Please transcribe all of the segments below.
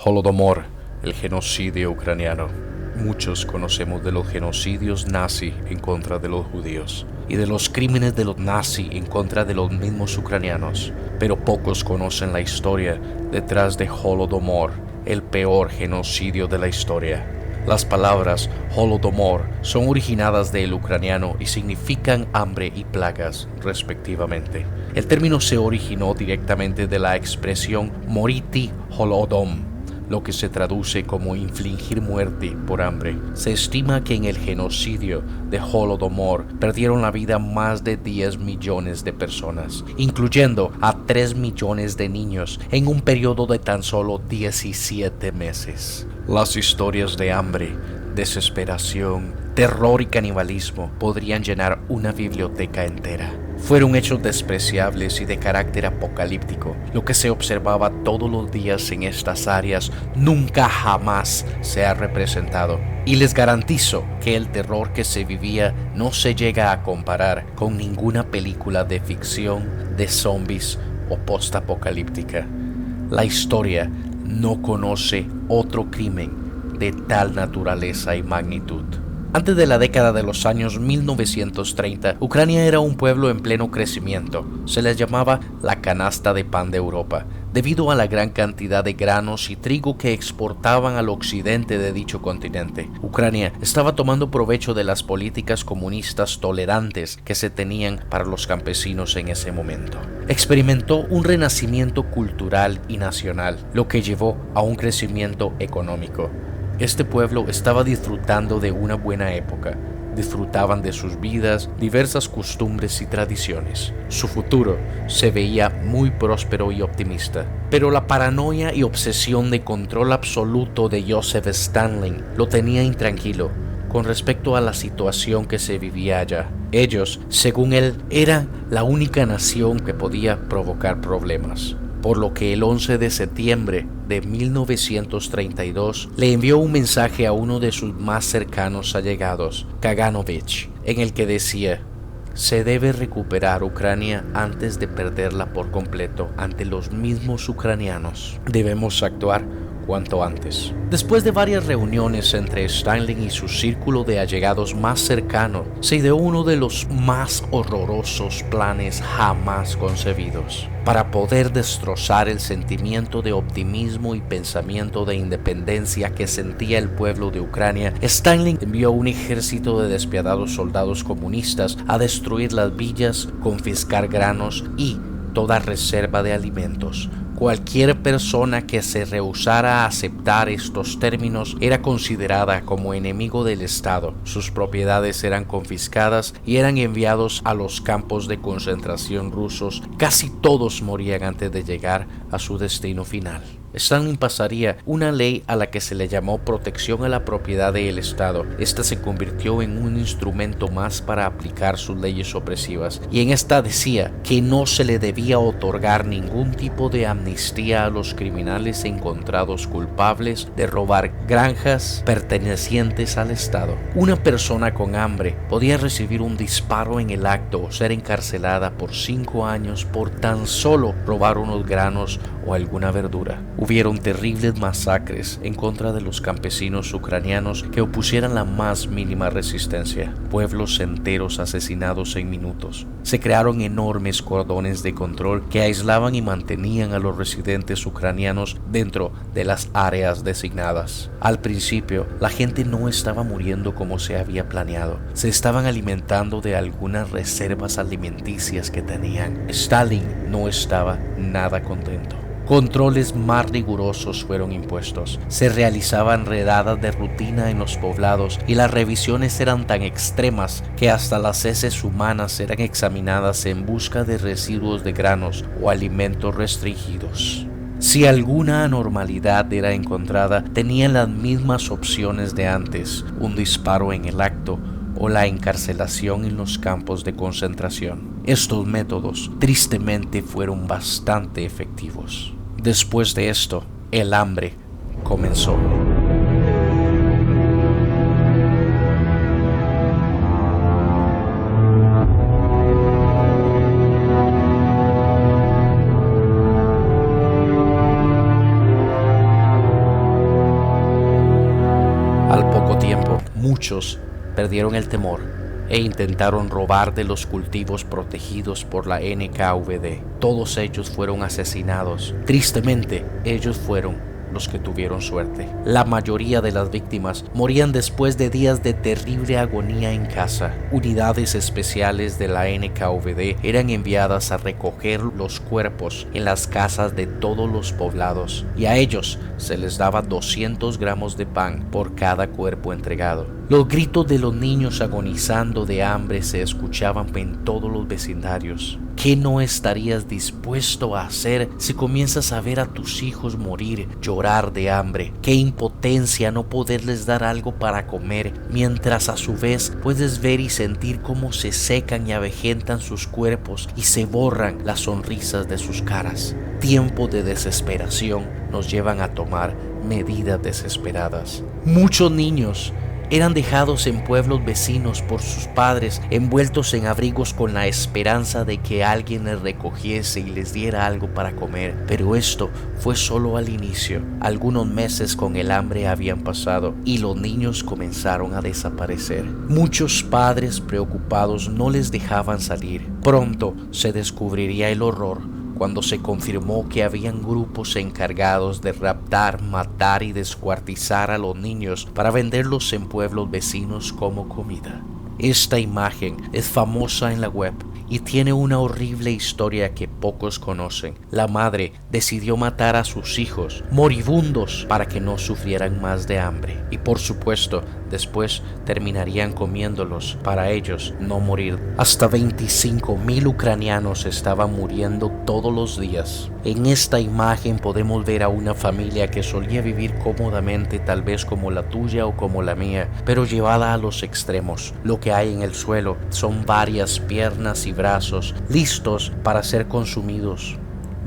Holodomor, el genocidio ucraniano. Muchos conocemos de los genocidios nazi en contra de los judíos y de los crímenes de los nazis en contra de los mismos ucranianos, pero pocos conocen la historia detrás de Holodomor, el peor genocidio de la historia. Las palabras Holodomor son originadas del ucraniano y significan hambre y plagas, respectivamente. El término se originó directamente de la expresión Moriti Holodom, lo que se traduce como infligir muerte por hambre. Se estima que en el genocidio de Holodomor perdieron la vida más de 10 millones de personas, incluyendo a 3 millones de niños en un periodo de tan solo 17 meses. Las historias de hambre, desesperación, terror y canibalismo podrían llenar una biblioteca entera. Fueron hechos despreciables y de carácter apocalíptico. Lo que se observaba todos los días en estas áreas nunca jamás se ha representado. Y les garantizo que el terror que se vivía no se llega a comparar con ninguna película de ficción, de zombies o postapocalíptica. La historia no conoce otro crimen de tal naturaleza y magnitud. Antes de la década de los años 1930, Ucrania era un pueblo en pleno crecimiento. Se les llamaba la canasta de pan de Europa, debido a la gran cantidad de granos y trigo que exportaban al occidente de dicho continente. Ucrania estaba tomando provecho de las políticas comunistas tolerantes que se tenían para los campesinos en ese momento. Experimentó un renacimiento cultural y nacional, lo que llevó a un crecimiento económico. Este pueblo estaba disfrutando de una buena época. Disfrutaban de sus vidas, diversas costumbres y tradiciones. Su futuro se veía muy próspero y optimista. Pero la paranoia y obsesión de control absoluto de Joseph Stalin lo tenía intranquilo con respecto a la situación que se vivía allá. Ellos, según él, eran la única nación que podía provocar problemas. Por lo que el 11 de septiembre de 1932 le envió un mensaje a uno de sus más cercanos allegados, Kaganovich, en el que decía: se debe recuperar Ucrania antes de perderla por completo ante los mismos ucranianos. Debemos actuar cuanto antes. Después de varias reuniones entre Stalin y su círculo de allegados más cercano, se ideó uno de los más horrorosos planes jamás concebidos. Para poder destrozar el sentimiento de optimismo y pensamiento de independencia que sentía el pueblo de Ucrania, Stalin envió un ejército de despiadados soldados comunistas a destruir las villas, confiscar granos y toda reserva de alimentos. Cualquier persona que se rehusara a aceptar estos términos era considerada como enemigo del Estado. Sus propiedades eran confiscadas y eran enviados a los campos de concentración rusos. Casi todos morían antes de llegar a su destino final. Stalin pasaría una ley a la que se le llamó protección a la propiedad del Estado. Esta se convirtió en un instrumento más para aplicar sus leyes opresivas, y en esta decía que no se le debía otorgar ningún tipo de amnistía a los criminales encontrados culpables de robar granjas pertenecientes al Estado. Una persona con hambre podía recibir un disparo en el acto o ser encarcelada por 5 años por tan solo robar unos granos o alguna verdura. Hubieron terribles masacres en contra de los campesinos ucranianos que opusieran la más mínima resistencia. Pueblos enteros asesinados en minutos. Se crearon enormes cordones de control que aislaban y mantenían a los residentes ucranianos dentro de las áreas designadas. Al principio, la gente no estaba muriendo como se había planeado. Se estaban alimentando de algunas reservas alimenticias que tenían. Stalin no estaba nada contento. Controles más rigurosos fueron impuestos. Se realizaban redadas de rutina en los poblados y las revisiones eran tan extremas que hasta las heces humanas eran examinadas en busca de residuos de granos o alimentos restringidos. Si alguna anormalidad era encontrada, tenían las mismas opciones de antes: un disparo en el acto o la encarcelación en los campos de concentración. Estos métodos, tristemente, fueron bastante efectivos. Después de esto, el hambre comenzó. Muchos perdieron el temor e intentaron robar de los cultivos protegidos por la NKVD. Todos ellos fueron asesinados. Tristemente, ellos fueron los que tuvieron suerte. La mayoría de las víctimas morían después de días de terrible agonía en casa. Unidades especiales de la NKVD eran enviadas a recoger los cuerpos en las casas de todos los poblados, y a ellos se les daba 200 gramos de pan por cada cuerpo entregado. Los gritos de los niños agonizando de hambre se escuchaban en todos los vecindarios. ¿Qué no estarías dispuesto a hacer si comienzas a ver a tus hijos morir, llorar de hambre? Qué impotencia no poderles dar algo para comer, mientras a su vez puedes ver y sentir cómo se secan y avejentan sus cuerpos y se borran las sonrisas de sus caras. Tiempos de desesperación nos llevan a tomar medidas desesperadas. Muchos niños eran dejados en pueblos vecinos por sus padres, envueltos en abrigos con la esperanza de que alguien les recogiese y les diera algo para comer. Pero esto fue solo al inicio. Algunos meses con el hambre habían pasado y los niños comenzaron a desaparecer. Muchos padres preocupados no les dejaban salir. Pronto se descubriría el horror cuando se confirmó que habían grupos encargados de raptar, matar y descuartizar a los niños para venderlos en pueblos vecinos como comida. Esta imagen es famosa en la web y tiene una horrible historia que pocos conocen. La madre decidió matar a sus hijos moribundos para que no sufrieran más de hambre, y por supuesto después terminarían comiéndolos para ellos no morir. Hasta 25,000 ucranianos estaban muriendo todos los días. En esta imagen podemos ver a una familia que solía vivir cómodamente, tal vez como la tuya o como la mía, pero llevada a los extremos. Lo que hay en el suelo son varias piernas y brazos listos para ser consumidos.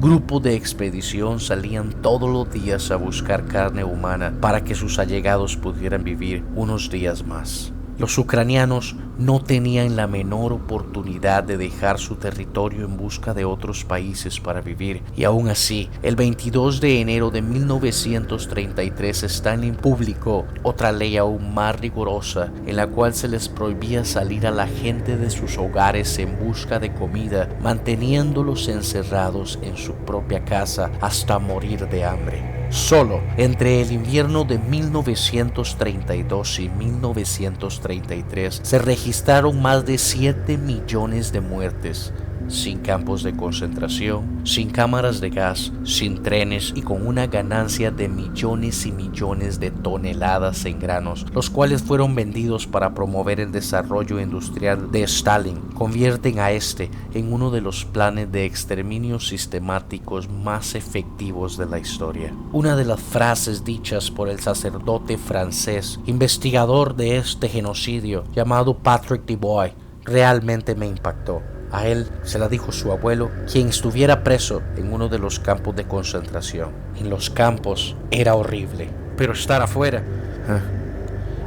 Grupos de expedición salían todos los días a buscar carne humana para que sus allegados pudieran vivir unos días más. Los ucranianos no tenían la menor oportunidad de dejar su territorio en busca de otros países para vivir, y aún así, el 22 de enero de 1933 Stalin publicó otra ley aún más rigurosa en la cual se les prohibía salir a la gente de sus hogares en busca de comida, manteniéndolos encerrados en su propia casa hasta morir de hambre. Solo entre el invierno de 1932 y 1933 se registraron más de 7 millones de muertes, sin campos de concentración, sin cámaras de gas, sin trenes y con una ganancia de millones y millones de toneladas en granos, los cuales fueron vendidos para promover el desarrollo industrial de Stalin. Convierten a este en uno de los planes de exterminio sistemáticos más efectivos de la historia. Una de las frases dichas por el sacerdote francés, investigador de este genocidio, llamado Patrick Dubois, realmente me impactó. A él se la dijo su abuelo, quien estuviera preso en uno de los campos de concentración. En los campos era horrible, pero estar afuera,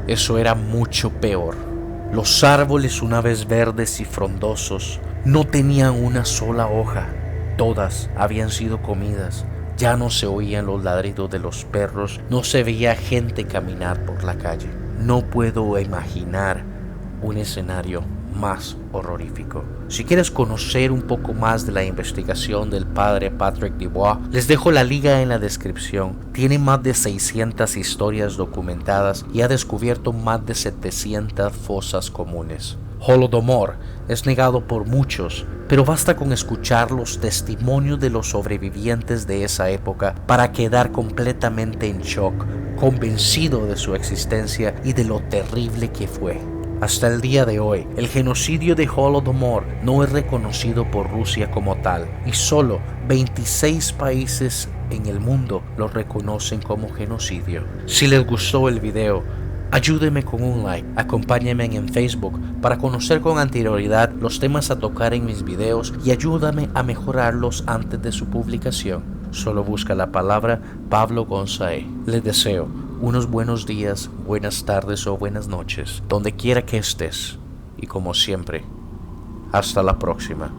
eso era mucho peor. Los árboles, una vez verdes y frondosos, no tenían una sola hoja. Todas habían sido comidas. Ya no se oían los ladridos de los perros, no se veía gente caminar por la calle. No puedo imaginar un escenario más horrorífico. Si quieres conocer un poco más de la investigación del padre Patrick Dubois, les dejo la liga en la descripción. Tiene más de 600 historias documentadas y ha descubierto más de 700 fosas comunes. Holodomor es negado por muchos, pero basta con escuchar los testimonios de los sobrevivientes de esa época para quedar completamente en shock, convencido de su existencia y de lo terrible que fue. Hasta el día de hoy, el genocidio de Holodomor no es reconocido por Rusia como tal, y solo 26 países en el mundo lo reconocen como genocidio. Si les gustó el video, ayúdenme con un like, acompáñenme en Facebook para conocer con anterioridad los temas a tocar en mis videos y ayúdame a mejorarlos antes de su publicación. Solo busca la palabra Pablo González. Les deseo unos buenos días, buenas tardes o buenas noches, donde quiera que estés. Y como siempre, hasta la próxima.